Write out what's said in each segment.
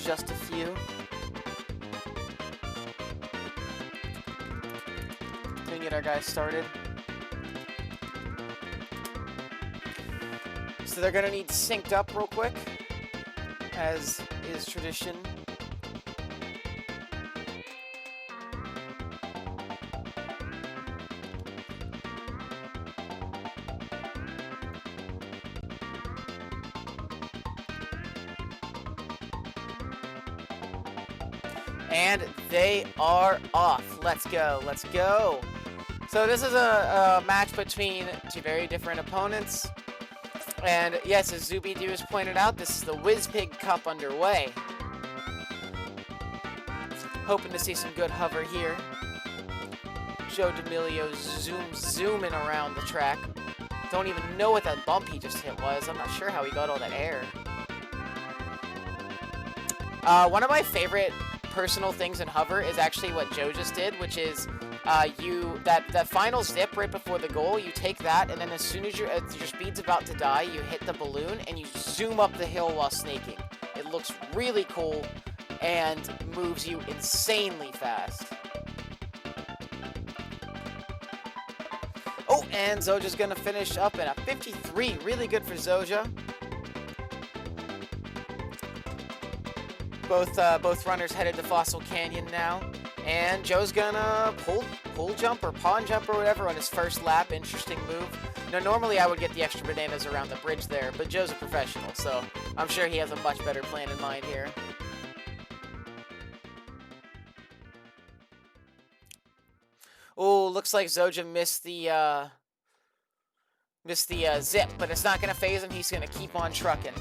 just a few. Gonna get our guys started. So they're gonna need synced up real quick, as is tradition. And they are off. Let's go. Let's go. So this is a match between two very different opponents. And yes, as Zuby-Doo has pointed out, this is the WizPig Cup underway. Hoping to see some good hover here. Joe D'Amelio zooming around the track. Don't even know what that bump he just hit was. I'm not sure how he got all that air. One of my favorite personal things in hover is actually what Joe just did, which is that final zip right before the goal, you take that, and then as soon as your speed's about to die, you hit the balloon and you zoom up the hill while snaking. It looks really cool and moves you insanely fast. Oh, and Zoja's gonna finish up at a 53. Really good for Zoja. Both runners headed to Fossil Canyon now. And Joe's gonna pull jump or pawn jump or whatever on his first lap. Interesting move. Now, normally I would get the extra bananas around the bridge there, but Joe's a professional, so I'm sure he has a much better plan in mind here. Oh, looks like Zoja missed the zip, but it's not gonna phase him. He's gonna keep on trucking.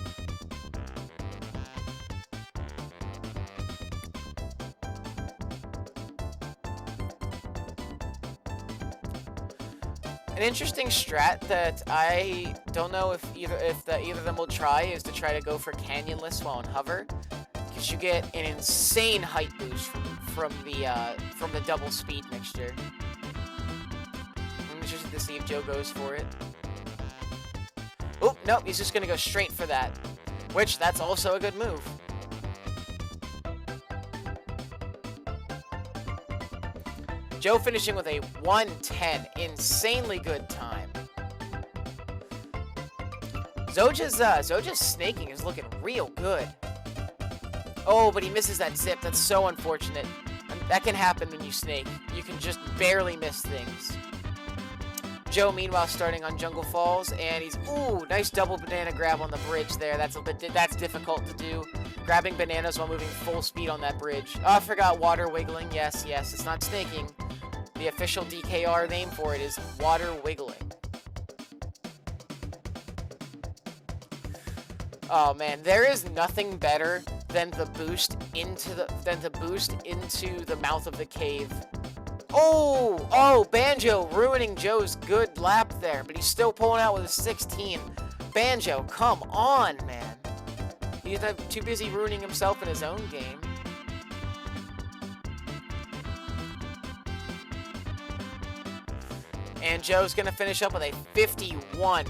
An interesting strat that I don't know if either of them will try is to try to go for canyonless while on hover, because you get an insane height boost from the double speed mixture. I'm interested to see if Joe goes for it. Oh, nope, he's just gonna go straight for that, which that's also a good move. Joe finishing with a 1:10, insanely good time. Zoja's snaking is looking real good. Oh, but he misses that zip. That's so unfortunate. And that can happen when you snake. You can just barely miss things. Joe, meanwhile, starting on Jungle Falls, and he's nice double banana grab on the bridge there. That's difficult to do. Grabbing bananas while moving full speed on that bridge. Oh, I forgot water wiggling. Yes, it's not snaking. The official DKR name for it is water wiggling. Oh man, there is nothing better than the boost into the mouth of the cave. Oh, Banjo ruining Joe's good lap there, but he's still pulling out with a 16. Banjo, come on, man. He's too busy ruining himself in his own game. And Joe's going to finish up with a 51.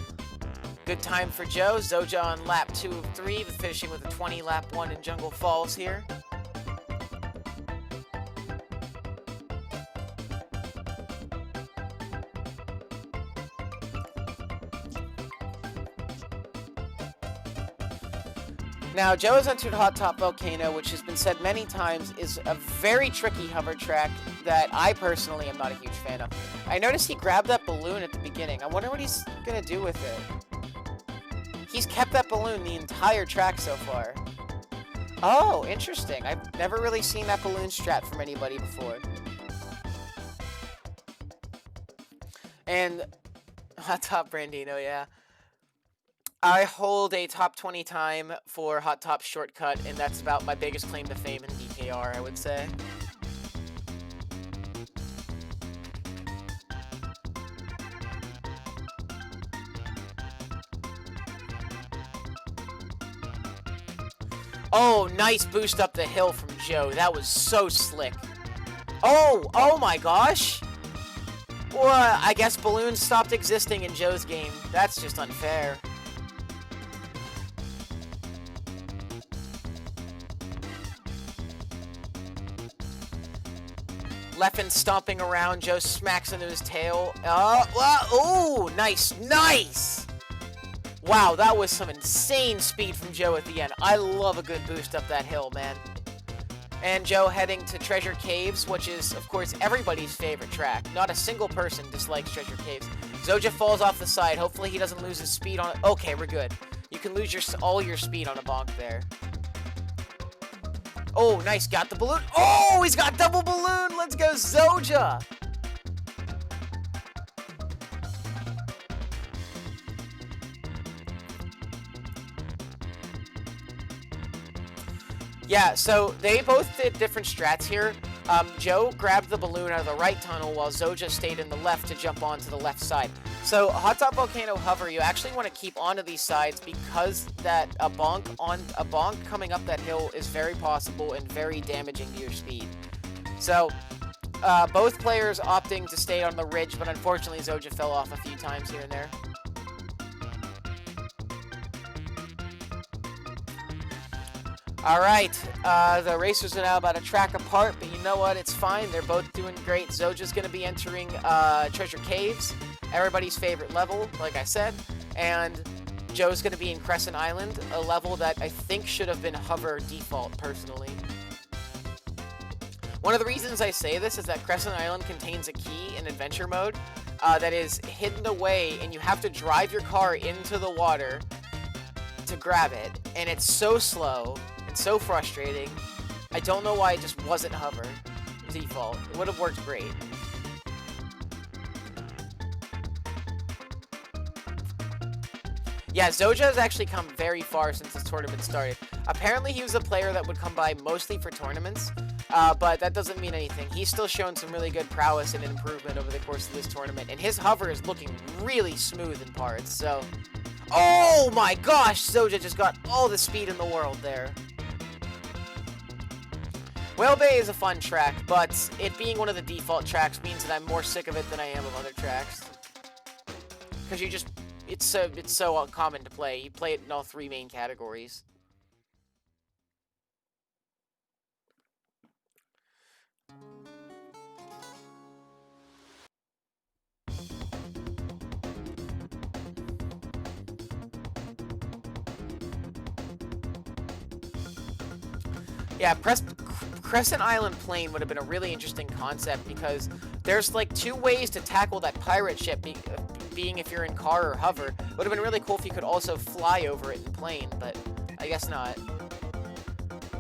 Good time for Joe. Zoja on lap 2 of 3, finishing with a 20 lap 1 in Jungle Falls here. Now, Joe has entered Hot Top Volcano, which has been said many times is a very tricky hover track that I personally am not a huge fan of. I noticed he grabbed that balloon at the beginning. I wonder what he's going to do with it. He's kept that balloon the entire track so far. Oh, interesting. I've never really seen that balloon strat from anybody before. And Hot Top Brandino, yeah. I hold a top 20 time for Hot Top Shortcut, and that's about my biggest claim to fame in DKR, I would say. Oh, nice boost up the hill from Joe. That was so slick. Oh my gosh. Well, I guess balloons stopped existing in Joe's game. That's just unfair. Leffen stomping around. Joe smacks into his tail. Oh, nice, nice! Wow, that was some insane speed from Joe at the end. I love a good boost up that hill, man. And Joe heading to Treasure Caves, which is, of course, everybody's favorite track. Not a single person dislikes Treasure Caves. Zoja falls off the side. Hopefully he doesn't lose his speed on it. Okay, we're good. You can lose all your speed on a bonk there. Oh, nice. Got the balloon. Oh, he's got double balloon. Let's go, Zoja. Yeah, so they both did different strats here. Joe grabbed the balloon out of the right tunnel while Zoja stayed in the left to jump onto the left side. So Hot Top Volcano Hover, you actually want to keep onto these sides because that a bonk coming up that hill is very possible and very damaging to your speed. So both players opting to stay on the ridge, but unfortunately Zoja fell off a few times here and there. Alright, the racers are now about a track apart, but you know what, it's fine, they're both doing great. Zoja's going to be entering Treasure Caves, everybody's favorite level, like I said, and Joe's going to be in Crescent Island, a level that I think should have been Hover default, personally. One of the reasons I say this is that Crescent Island contains a key in Adventure Mode that is hidden away, and you have to drive your car into the water to grab it, and it's so slow. So frustrating. I don't know why it just wasn't Hover default. It would have worked great. Yeah, Zoja has actually come very far since this tournament started. Apparently he was a player that would come by mostly for tournaments, but that doesn't mean anything. He's still shown some really good prowess and improvement over the course of this tournament, and his hover is looking really smooth in parts, so... Oh my gosh! Zoja just got all the speed in the world there. Whale Bay is a fun track, but it being one of the default tracks means that I'm more sick of it than I am of other tracks. Because it's so common to play. You play it in all three main categories. Yeah, Crescent Island Plane would have been a really interesting concept because there's like two ways to tackle that pirate ship, being if you're in car or hover. Would have been really cool if you could also fly over it in plane, but I guess not.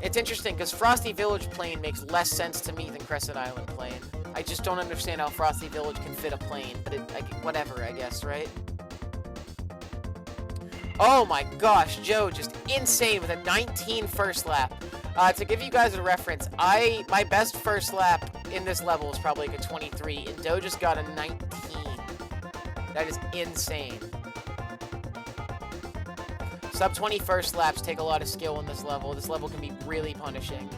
It's interesting because Frosty Village Plane makes less sense to me than Crescent Island Plane. I just don't understand how Frosty Village can fit a plane, but whatever, I guess, right? Oh my gosh, Joe just insane with a 19 first lap. To give you guys a reference, my best first lap in this level is probably like a 23, and Doe just got a 19. That is insane. Sub 20 first laps take a lot of skill in this level. This level can be really punishing.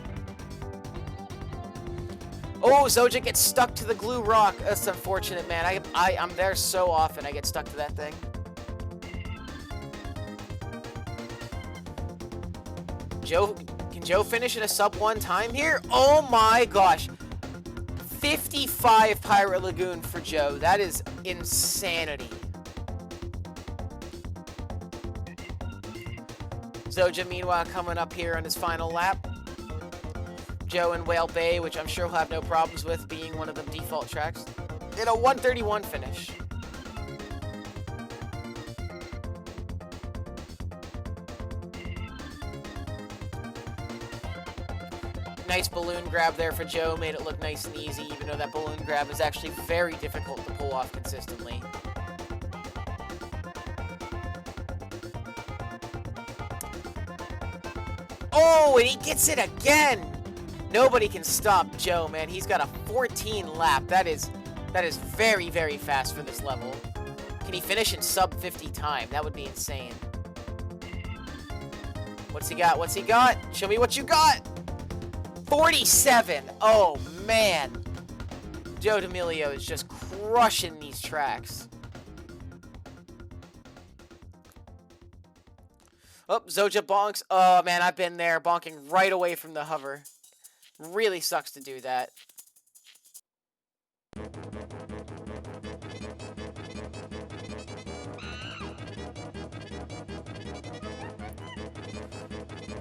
Oh, Zoja gets stuck to the glue rock. That's unfortunate, man. I'm there so often, I get stuck to that thing. Can Joe finish in a sub 1 time here? Oh my gosh. 55 Pirate Lagoon for Joe. That is insanity. Zoja, meanwhile, coming up here on his final lap. Joe in Whale Bay, which I'm sure he'll have no problems with being one of the default tracks. In a 131 finish. Nice balloon grab there for Joe, made it look nice and easy, even though that balloon grab is actually very difficult to pull off consistently. Oh, and he gets it again! Nobody can stop Joe, man. He's got a 14 lap. That is very, very fast for this level. Can he finish in sub 50 time? That would be insane. What's he got? What's he got? Show me what you got! 47! Oh, man. Joe D'Amelio is just crushing these tracks. Oh, Zoja bonks. Oh, man, I've been there. Bonking right away from the hover. Really sucks to do that.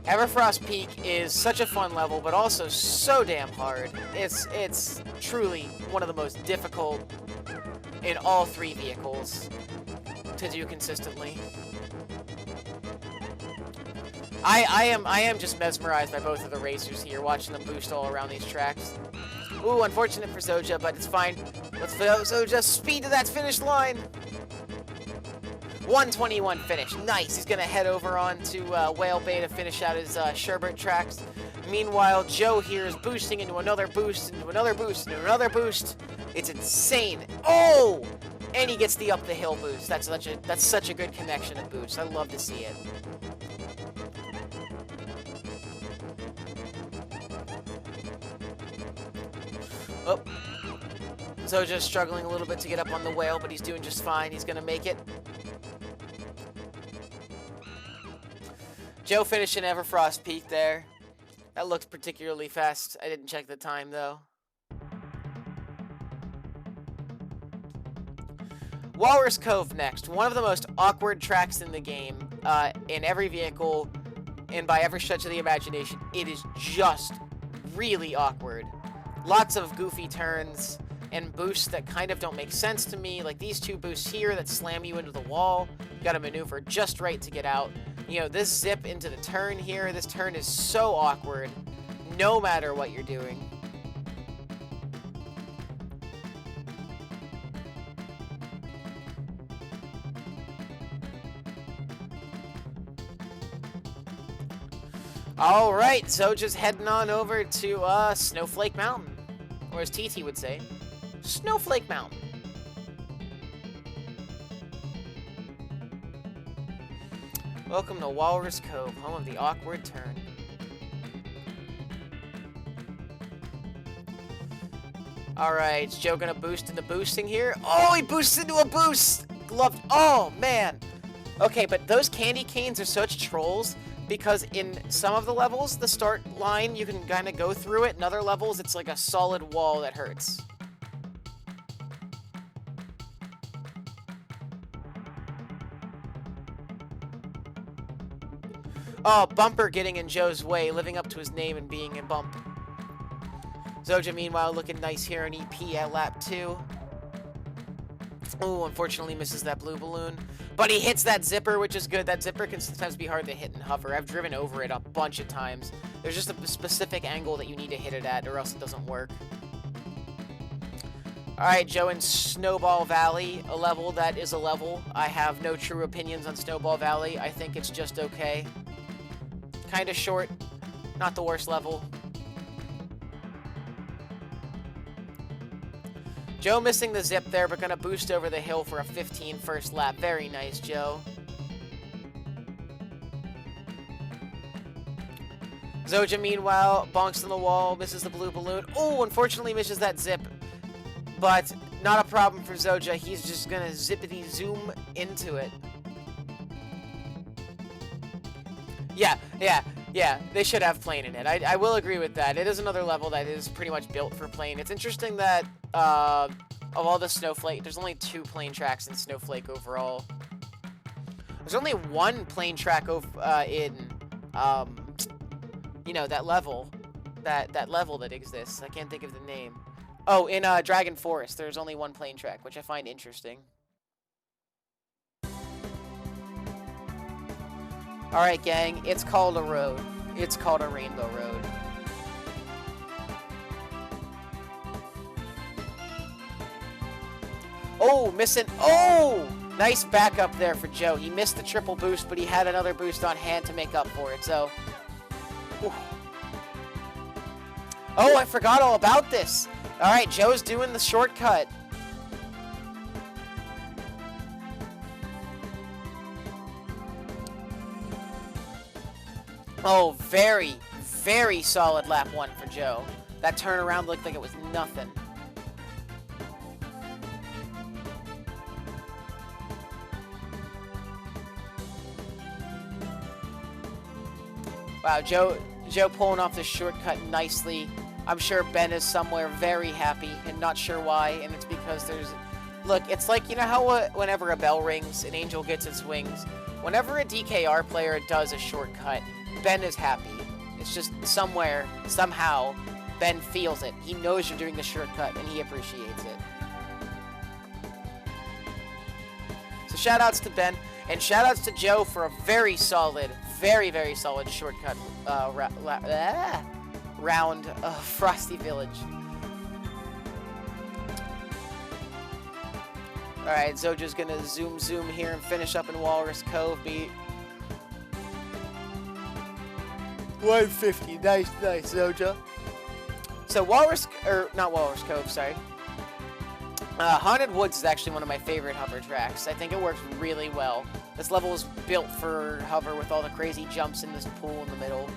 Everfrost Peak is such a fun level, but also so damn hard. It's truly one of the most difficult in all 3 vehicles to do consistently. I am just mesmerized by both of the racers here, watching them boost all around these tracks. Ooh, unfortunate for Zoja, but it's fine. Let's Zoja speed to that finish line. 121 finish. Nice. He's going to head over on to Whale Bay to finish out his Sherbert tracks. Meanwhile, Joe here is boosting into another boost, into another boost, into another boost. It's insane. Oh! And he gets the up the hill boost. That's such a good connection of boosts. I love to see it. Oh. Zoja's struggling a little bit to get up on the whale, but he's doing just fine. He's going to make it. Joe finishing Everfrost Peak there. That looks particularly fast. I didn't check the time, though. Walrus Cove next. One of the most awkward tracks in the game. In every vehicle, and by every stretch of the imagination, it is just really awkward. Lots of goofy turns and boosts that kind of don't make sense to me. Like these 2 boosts here that slam you into the wall. You gotta maneuver just right to get out. You know, this zip into the turn here, this turn is so awkward, no matter what you're doing. All right, so just heading on over to Snowflake Mountain, or as TT would say, Snowflake Mountain. Welcome to Walrus Cove, home of the awkward turn. Alright, is Joe gonna boost into boosting here? Oh, he boosts into a boost! Loved. Oh, man. Okay, but those candy canes are such trolls because in some of the levels, the start line, you can kind of go through it. In other levels, it's like a solid wall that hurts. Oh, Bumper getting in Joe's way, living up to his name and being a bump. Zoja, meanwhile, looking nice here in EP at lap 2. Oh, unfortunately misses that blue balloon. But he hits that zipper, which is good. That zipper can sometimes be hard to hit and hover. I've driven over it a bunch of times. There's just a specific angle that you need to hit it at, or else it doesn't work. Alright, Joe in Snowball Valley, a level that is a level. I have no true opinions on Snowball Valley. I think it's just okay. Kind of short, not the worst level. Joe missing the zip there, but gonna boost over the hill for a 15 first lap. Very nice, Joe. Zoja, meanwhile, bonks on the wall, misses the blue balloon. Oh, unfortunately misses that zip, but not a problem for Zoja. He's just gonna zippity zoom into it. Yeah, they should have plane in it. I will agree with that. It is another level that is pretty much built for plane. It's interesting that, of all the Snowflake, there's only 2 plane tracks in Snowflake overall. There's only 1 plane track in, you know, that level that exists. I can't think of the name. Oh, in, Dragon Forest, there's only 1 plane track, which I find interesting. Alright, gang, it's called a road. It's called a Rainbow Road. Oh, missing. Oh! Nice backup there for Joe. He missed the triple boost, but he had another boost on hand to make up for it, so. Whew. Oh, I forgot all about this. Alright, Joe's doing the shortcut. Oh, very, very solid lap 1 for Joe. That turnaround looked like it was nothing. Wow, Joe pulling off the shortcut nicely. I'm sure Ben is somewhere very happy and not sure why, and it's because there's... Look, it's like, you know how whenever a bell rings, an angel gets its wings? Whenever a DKR player does a shortcut, Ben is happy. It's just somewhere, somehow, Ben feels it. He knows you're doing the shortcut, and he appreciates it. So shoutouts to Ben, and shoutouts to Joe for a very solid, very, very solid shortcut round of Frosty Village. Alright, Zoja's gonna zoom here and finish up in Walrus Cove. Beat 150. Nice, Zoja. So not Walrus Cove, sorry. Haunted Woods is actually one of my favorite hover tracks. I think it works really well. This level is built for hover with all the crazy jumps in this pool in the middle.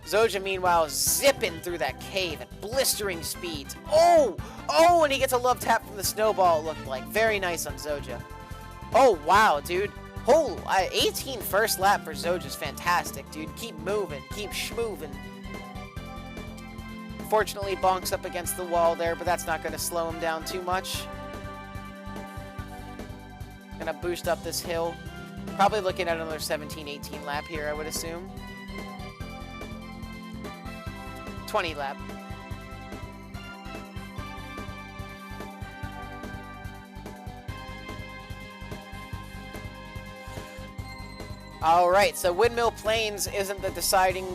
Zoja, meanwhile, zipping through that cave at blistering speeds. Oh, and he gets a love tap from the snowball, it looked like. Very nice on Zoja. Oh, wow, dude. 18 first lap for Zoja's fantastic, dude. Keep moving. Keep schmoving. Fortunately, bonks up against the wall there, but that's not going to slow him down too much. Gonna boost up this hill. Probably looking at another 17-18 lap here, I would assume. 20 lap. Alright, so Windmill Plains isn't the deciding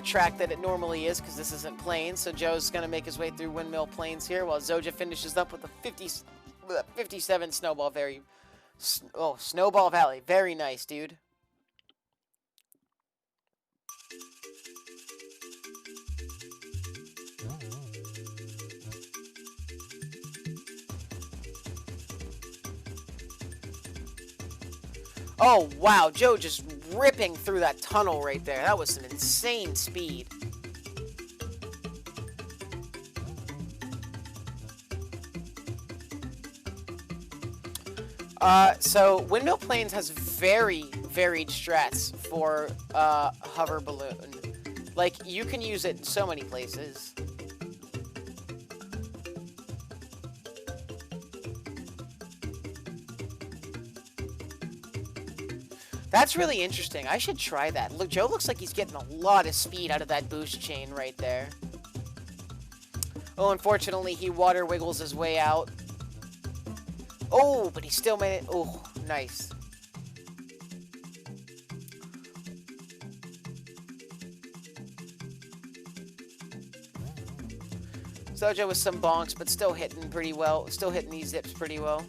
track that it normally is, because this isn't Plains, so Joe's going to make his way through Windmill Plains here, while Zoja finishes up with a 57 Snowball Snowball Valley. Very nice, dude. Oh, wow, Joe just ripping through that tunnel right there. That was some insane speed. So Windmill Plains has very varied strats for hover balloon. Like, you can use it in so many places. That's really interesting. I should try that. Look, Joe looks like he's getting a lot of speed out of that boost chain right there. Oh, unfortunately, he water wiggles his way out. Oh, but he still made it. Oh, nice. Zoja with some bonks, but still hitting pretty well. Still hitting these zips pretty well.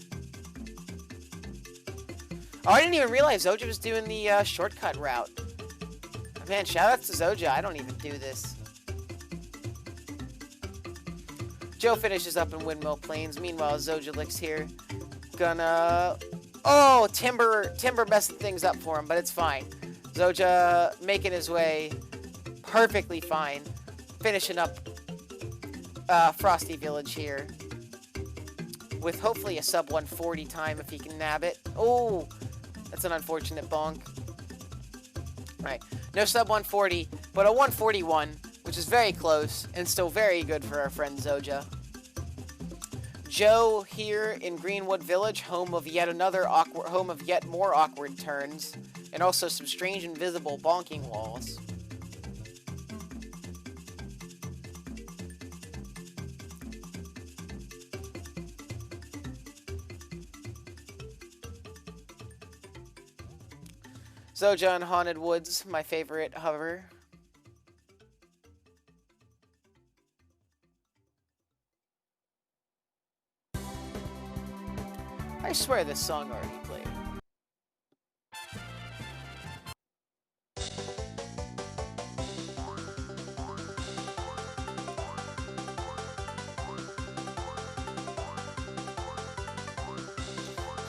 Oh, I didn't even realize Zoja was doing the shortcut route. Man, shoutouts to Zoja. I don't even do this. Joe finishes up in Windmill Plains. Meanwhile, Zoja licks here. Gonna... Oh, Timber messing things up for him, but it's fine. Zoja making his way perfectly fine. Finishing up Frosty Village here. With hopefully a sub 140 time if he can nab it. Oh, that's an unfortunate bonk. Alright, no sub 140, but a 141, which is very close and still very good for our friend Zoja. Joe here in Greenwood Village, home of yet more awkward turns, and also some strange invisible bonking walls. Zoja and Haunted Woods, my favorite hover. I swear this song already played.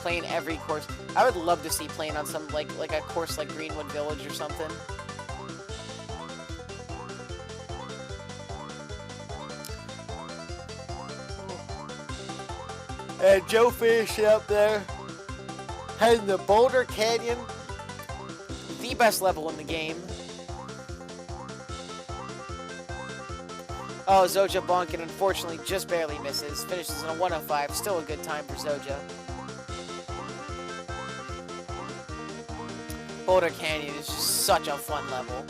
Playing every course. I would love to see playing on some like a course like Greenwood Village or something. And Joe finishing up there, heading to Boulder Canyon. the best level in the game. Oh, Zoja Bonkin unfortunately just barely misses. Finishes in a 105. Still a good time for Zoja. Boulder Canyon is just such a fun level.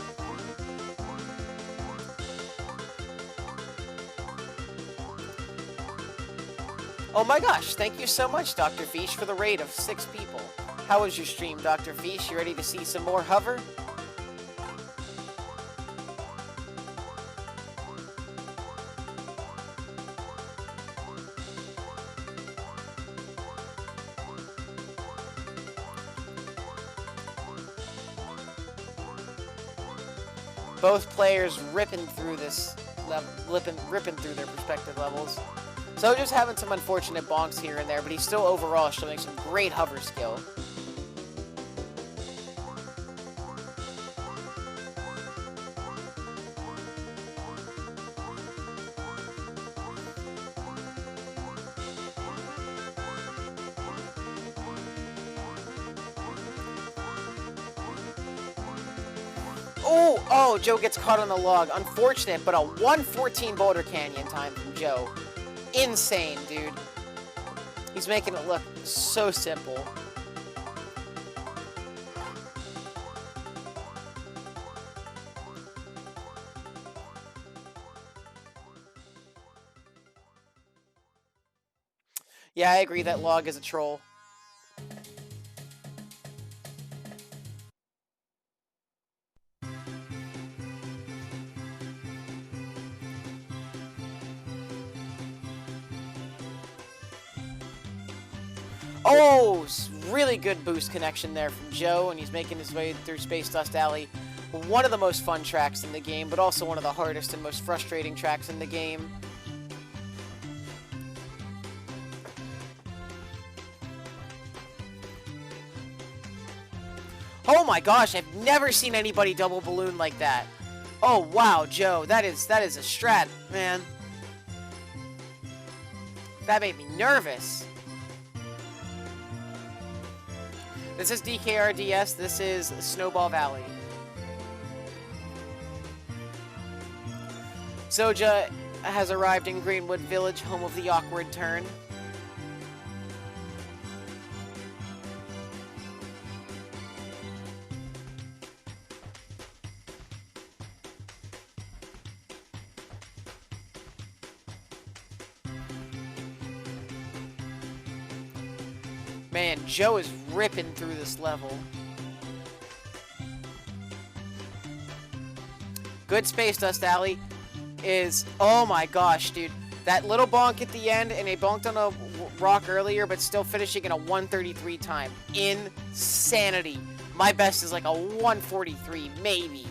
Oh my gosh, thank you so much, Dr. Fish, for the raid of 6 people. How was your stream, Dr. Fish? You ready to see some more hover? Both players ripping through this level, ripping through their respective levels. So just having some unfortunate bonks here and there, but he's still overall showing some great hover skill. Oh, Joe gets caught on the log. Unfortunate, but a 1:14 Boulder Canyon time from Joe. Insane, dude. He's making it look so simple. Yeah, I agree that log is a troll. Oh, really good boost connection there from Joe, and he's making his way through Space Dust Alley. One of the most fun tracks in the game, but also one of the hardest and most frustrating tracks in the game. Oh my gosh, I've never seen anybody double balloon like that. Oh wow, Joe, that is a strat, man. That made me nervous. This is DKRDS, this is Snowball Valley. Zoja has arrived in Greenwood Village, home of the awkward turn. Man, Joe is ripping through this level. Good Space Dust Alley is, oh my gosh, dude. That little bonk at the end, and he bonked on a rock earlier, but still finishing in a 1:33 time. Insanity. My best is like a 1:43, maybe.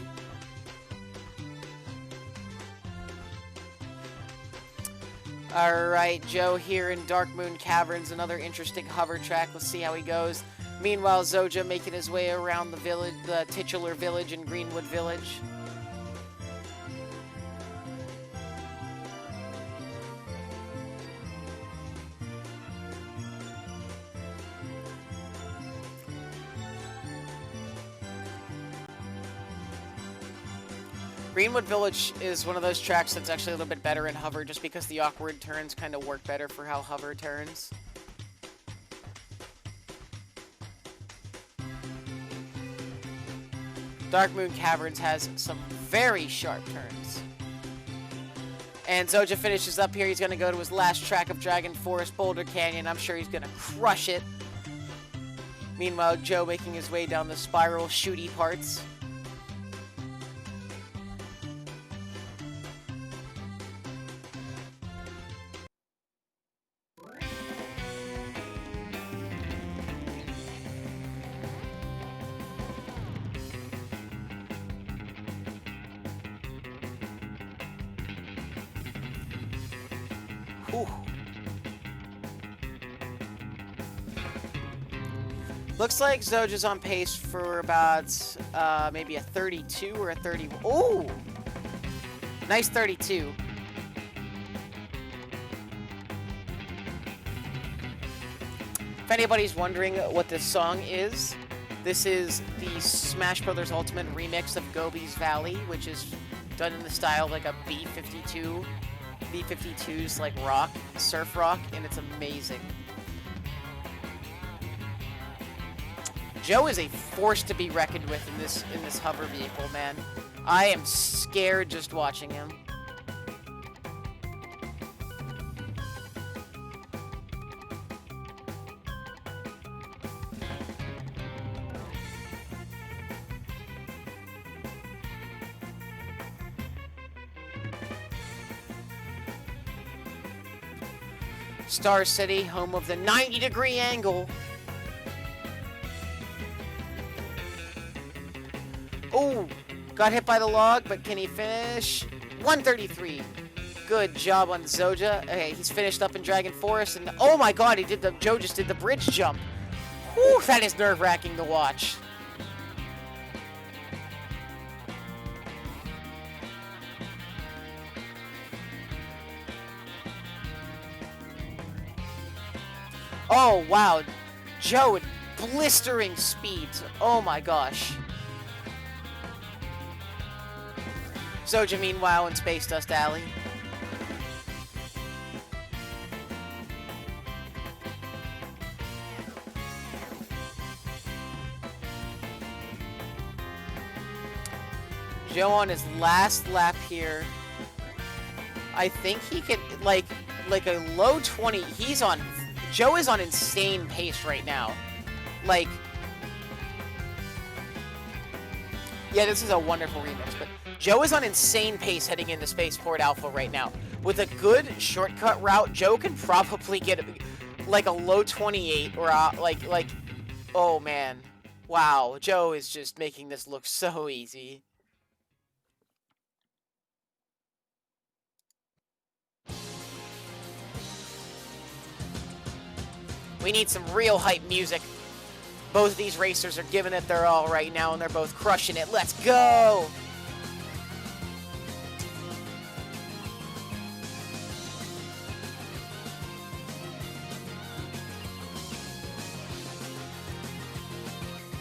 Alright, Joe here in Dark Moon Caverns, another interesting hover track. Let's see how he goes. Meanwhile, Zoja making his way around the village, the titular village in Greenwood Village. Greenwood Village is one of those tracks that's actually a little bit better in hover just because the awkward turns kind of work better for how hover turns. Dark Moon Caverns has some very sharp turns. And Zoja finishes up here. He's going to go to his last track of Dragon Forest, Boulder Canyon. I'm sure he's going to crush it. Meanwhile, Joe making his way down the spiral shooty parts. Whew. Looks like Zoja's on pace for about maybe a 32 or a 30. Oh, nice 32. If anybody's wondering what this song is This is the Smash Brothers Ultimate remix of Gobi's Valley, which is done in the style of like a B-52's like rock, surf rock, and it's amazing. Joe is a force to be reckoned with in this hover vehicle, man. I am scared just watching him. Star City, home of the 90-degree angle. Oh, got hit by the log, but can he finish? 133. Good job on Zoja. Okay, he's finished up in Dragon Forest, and oh my God, Joe just did the bridge jump. Whew, that is nerve-wracking to watch. Oh, wow. Joe at blistering speeds. Oh, my gosh. Zoja, meanwhile, in Space Dust Alley. Joe on his last lap here. I think he could, like a low 20. Joe is on insane pace right now. Like, yeah, this is a wonderful remix, but Joe is on insane pace heading into Spaceport Alpha right now. With a good shortcut route, Joe can probably get like a low 28 or like, oh man. Wow, Joe is just making this look so easy. We need some real hype music. Both of these racers are giving it their all right now, and they're both crushing it. Let's go!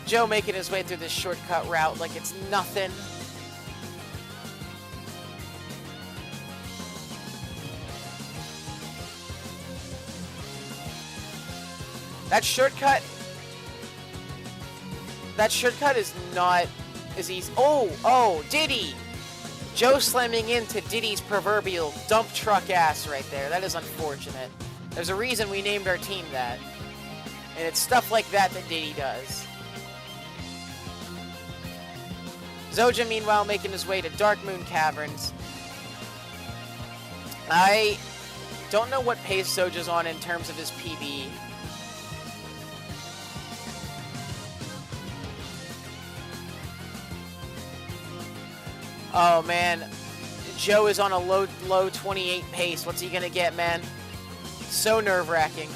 Joe making his way through this shortcut route like it's nothing. That shortcut is not as easy. Oh, Diddy! Joe slamming into Diddy's proverbial dump truck ass right there. That is unfortunate. There's a reason we named our team that. And it's stuff like that that Diddy does. Zoja, meanwhile, making his way to Dark Moon Caverns. I don't know what pace Zoja's on in terms of his PB. Oh, man. Joe is on a low 28 pace. What's he gonna get, man? So nerve-wracking.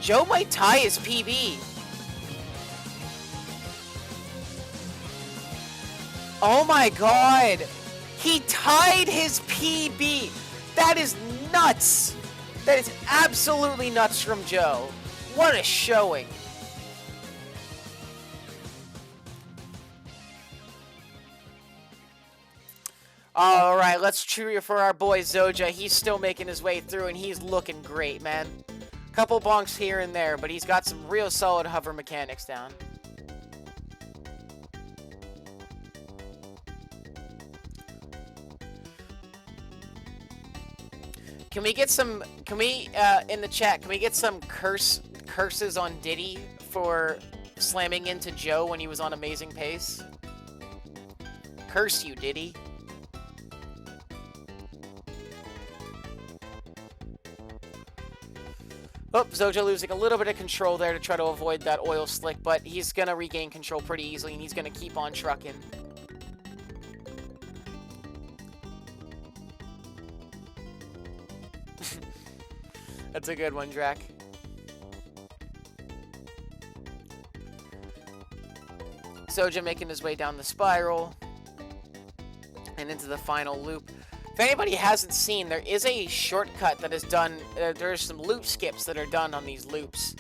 Joe might tie his PB. Oh my God. He tied his PB. That is nuts. That is absolutely nuts from Joe. What a showing. All right, let's cheer for our boy Zoja. He's still making his way through, and he's looking great, man. Couple bonks here and there, but he's got some real solid hover mechanics down. Can we get some, in the chat, can we get some curses on Diddy for slamming into Joe when he was on amazing pace? Curse you, Diddy. Oh, Zoja losing a little bit of control there to try to avoid that oil slick, but he's going to regain control pretty easily, and he's going to keep on trucking. That's a good one, Drac. Zoja making his way down the spiral and into the final loop. If anybody hasn't seen, there is a shortcut that is done. There's some loop skips that are done on these loops.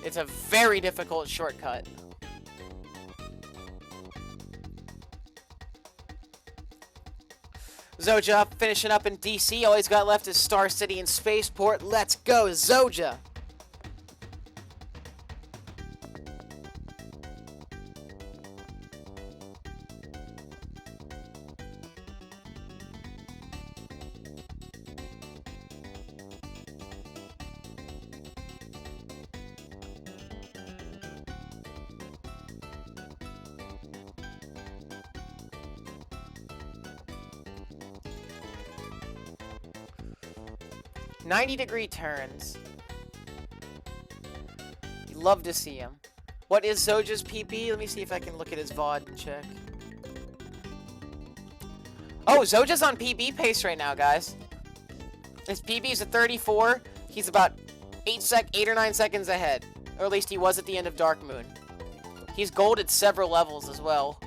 It's a very difficult shortcut. Zoja finishing up in DC. All he's got left is Star City and Spaceport. Let's go, Zoja! .90-degree turns. You love to see him. What is Zoja's PB? Let me see if I can look at his VOD and check. Oh, Zoja's on PB pace right now, guys. His PB is a 34. He's about 8 or 9 seconds ahead. Or at least he was at the end of Dark Moon. He's golded several levels as well.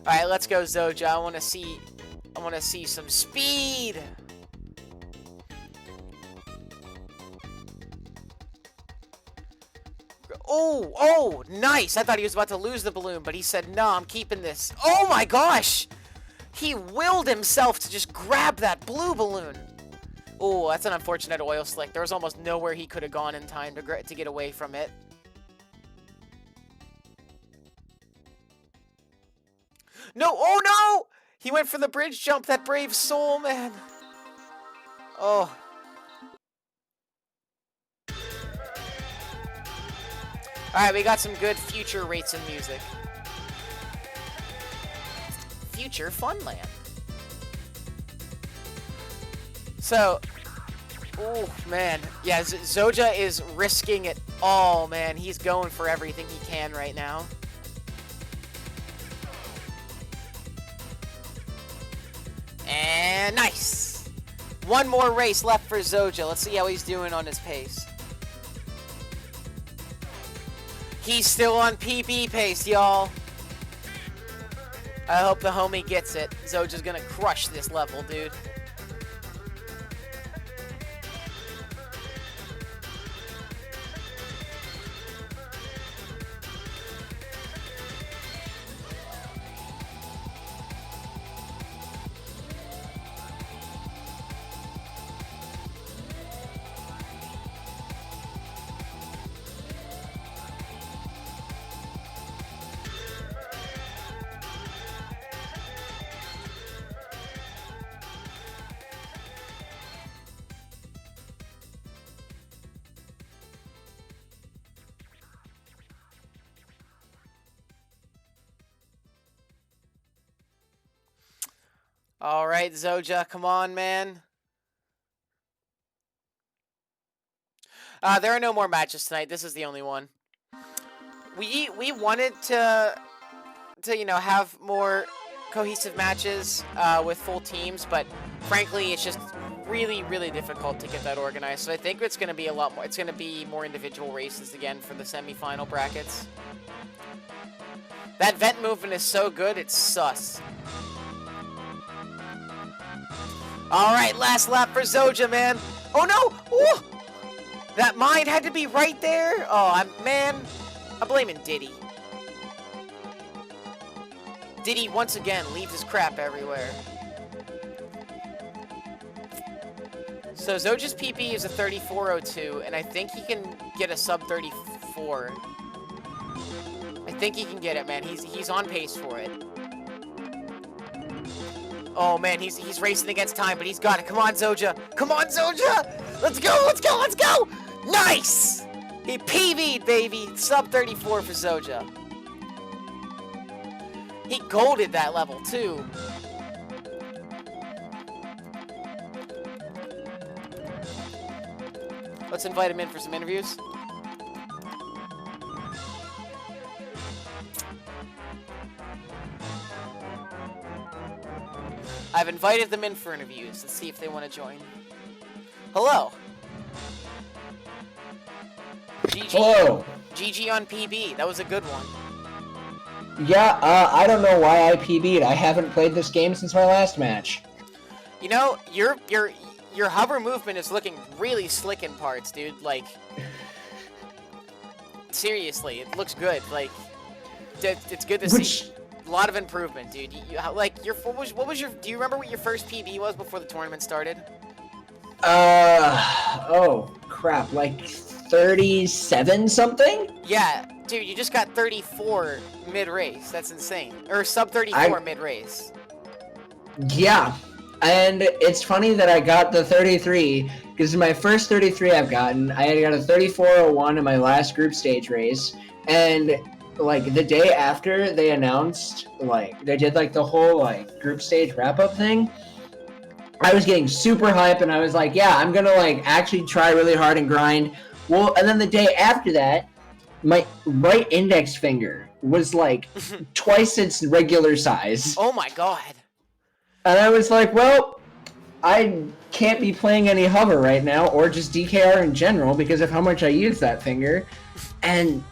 Alright, let's go, Zoja. I wanna see some speed. Oh, nice. I thought he was about to lose the balloon, but he said, no, I'm keeping this. Oh my gosh! He willed himself to just grab that blue balloon. Oh, that's an unfortunate oil slick. There was almost nowhere he could have gone in time to get away from it. No, oh no! He went for the bridge jump, that brave soul, man. Oh. Alright, we got some good future rates in music. Future Funland. So, oh man. Yeah, Zoja is risking it all, man. He's going for everything he can right now. And nice! One more race left for Zoja. Let's see how he's doing on his pace. He's still on PB pace, y'all. I hope the homie gets it. Zoja's gonna crush this level, dude. All right, Zoja, come on, man. There are no more matches tonight. This is the only one. We wanted to have more cohesive matches with full teams, but frankly, it's just really, really difficult to get that organized. So I think it's going to be a lot more. It's going to be more individual races again for the semifinal brackets. That vent movement is so good, it's sus. All right, last lap for Zoja, man. Oh no! Ooh! That mine had to be right there. Oh, I'm blaming Diddy. Diddy once again leaves his crap everywhere. So Zoja's PP is a 34.02, and I think he can get a sub 34. I think he can get it, man. He's on pace for it. Oh man, he's racing against time, but he's got it. Come on, Zoja. Come on, Zoja. Let's go, let's go, let's go. Nice! He PB'd, baby. Sub 34 for Zoja. He golded that level, too. Let's invite him in for some interviews. I've invited them in for interviews. Let's see if they want to join. Hello. GG. Hello. GG on PB. That was a good one. Yeah, I don't know why I PB'd. I haven't played this game since my last match. You know, your hover movement is looking really slick in parts, dude. Like, seriously, it looks good. Like, it's good to see. A lot of improvement, dude. Like, what was your? Do you remember what your first PB was before the tournament started? Oh crap! Like 37 something? Yeah, dude, you just got 34 mid-race. That's insane. Or sub 34 mid-race. Yeah, and it's funny that I got the 33 because my first 33 I've gotten, I got a 34.01 in my last group stage race, and like the day after they announced, like they did like the whole like group stage wrap up thing. I was getting super hype, and I was like, yeah, I'm gonna like actually try really hard and grind. Well, and then the day after that, my right index finger was like twice its regular size. Oh my god. And I was like, well, I can't be playing any hover right now, or just DKR in general, because of how much I use that finger. And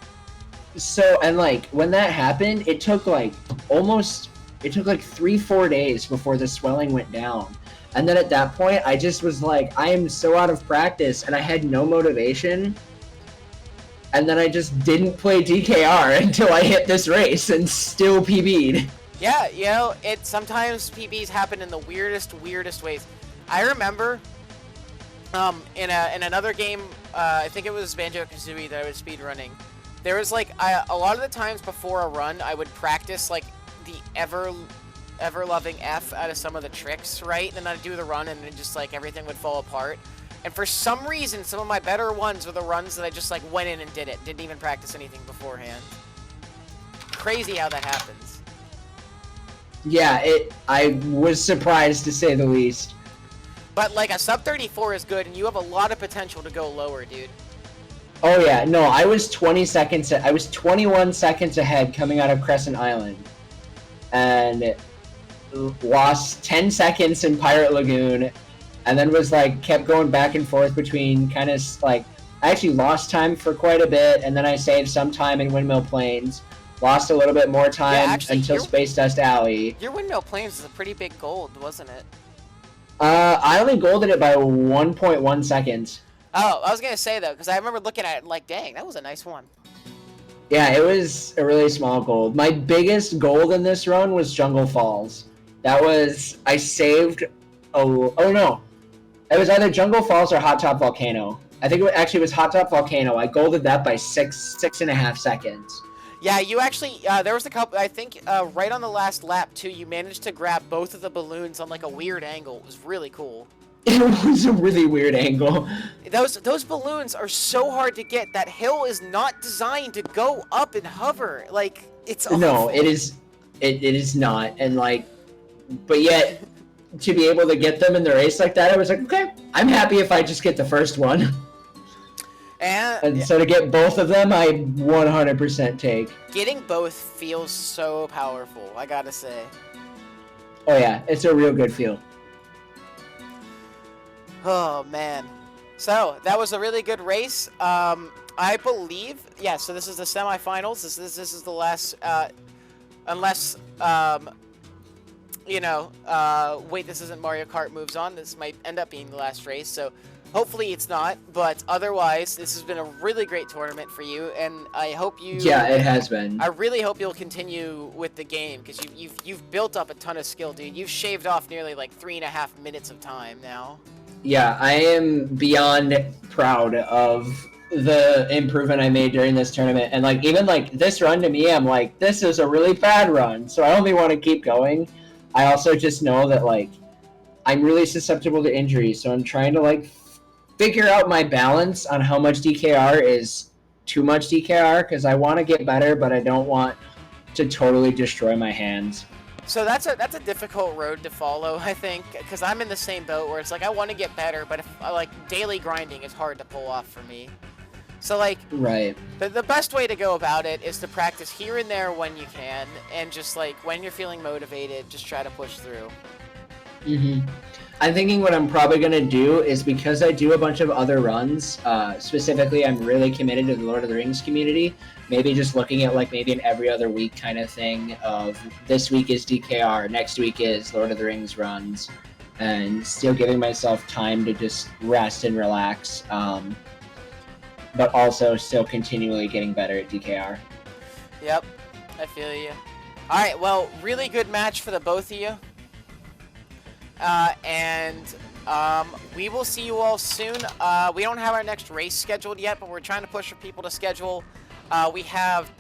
so, and like, when that happened, it took like 3-4 days before the swelling went down. And then at that point, I just was like, I am so out of practice, and I had no motivation. And then I just didn't play DKR until I hit this race and still PB'd. Yeah, you know, sometimes PBs happen in the weirdest ways. I remember, in another game, I think it was Banjo-Kazooie that I was speedrunning. There was like, a lot of the times before a run, I would practice like the ever-loving F out of some of the tricks, right? And then I'd do the run, and then just like everything would fall apart. And for some reason, some of my better ones were the runs that I just like went in and did it. Didn't even practice anything beforehand. Crazy how that happens. Yeah, I was surprised to say the least. But like a sub 34 is good, and you have a lot of potential to go lower, dude. Oh yeah, no, I was 21 seconds ahead coming out of Crescent Island. And lost 10 seconds in Pirate Lagoon, and then was like kept going back and forth between kind of like, I actually lost time for quite a bit, and then I saved some time in Windmill Plains. Lost a little bit more time until Space Dust Alley. Your Windmill Plains is a pretty big gold, wasn't it? I only golded it by 1.1 seconds. Oh, I was gonna say though, because I remember looking at it and like, dang, that was a nice one. Yeah, it was a really small gold. My biggest gold in this run was Jungle Falls. That was, I saved, oh no. It was either Jungle Falls or Hot Top Volcano. I think it was Hot Top Volcano. I golded that by 6.5 seconds. Yeah, you actually, there was a couple, I think, right on the last lap, too, you managed to grab both of the balloons on, like, a weird angle. It was really cool. It was a really weird angle. Those balloons are so hard to get. That hill is not designed to go up and hover. Like, it's awful. No, it is not. And, like, but yet, to be able to get them in the race like that, I was like, okay, I'm happy if I just get the first one. And so to get both of them, I 100% take. Getting both feels so powerful, I gotta say. Oh yeah, it's a real good feel. Oh man. So, that was a really good race. I believe, yeah, so this is the semifinals. This is the last, unless, you know, wait, this isn't Mario Kart moves on. This might end up being the last race, so hopefully it's not, but otherwise, this has been a really great tournament for you, and I hope you... Yeah, it has been. I really hope you'll continue with the game, because you've built up a ton of skill, dude. You've shaved off nearly, like, 3.5 minutes of time now. Yeah, I am beyond proud of the improvement I made during this tournament, and, like, even, like, this run to me, I'm like, this is a really bad run, so I only want to keep going. I also just know that, like, I'm really susceptible to injuries, so I'm trying to, like, figure out my balance on how much DKR is too much DKR, because I want to get better, but I don't want to totally destroy my hands. So that's a difficult road to follow, I think, because I'm in the same boat where it's like I want to get better, but if like daily grinding is hard to pull off for me. So like, right. The best way to go about it is to practice here and there when you can, and just like when you're feeling motivated, just try to push through. Mm-hmm. I'm thinking what I'm probably going to do is, because I do a bunch of other runs, specifically I'm really committed to the Lord of the Rings community, maybe just looking at like maybe an every other week kind of thing of this week is DKR, next week is Lord of the Rings runs, and still giving myself time to just rest and relax, but also still continually getting better at DKR. Yep, I feel you. All right, well, really good match for the both of you. We will see you all soon. We don't have our next race scheduled yet, but we're trying to push for people to schedule. We have,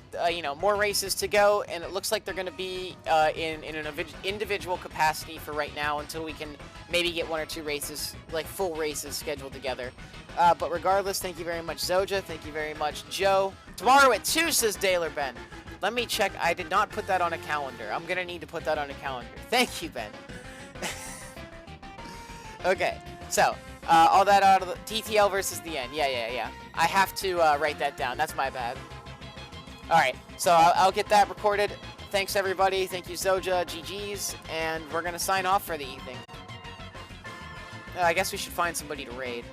more races to go, and it looks like they're going to be in an individual capacity for right now until we can maybe get 1 or 2 races, like full races, scheduled together. But regardless, thank you very much, Zoja. Thank you very much, Joe. Tomorrow at 2, says Daler Ben. Let me check. I did not put that on a calendar. I'm going to need to put that on a calendar. Thank you, Ben. Okay, so, all that out of the TTL versus the end. Yeah. I have to write that down. That's my bad. Alright, so I'll get that recorded. Thanks, everybody. Thank you, Zoja, GG's, and we're going to sign off for the evening. I guess we should find somebody to raid.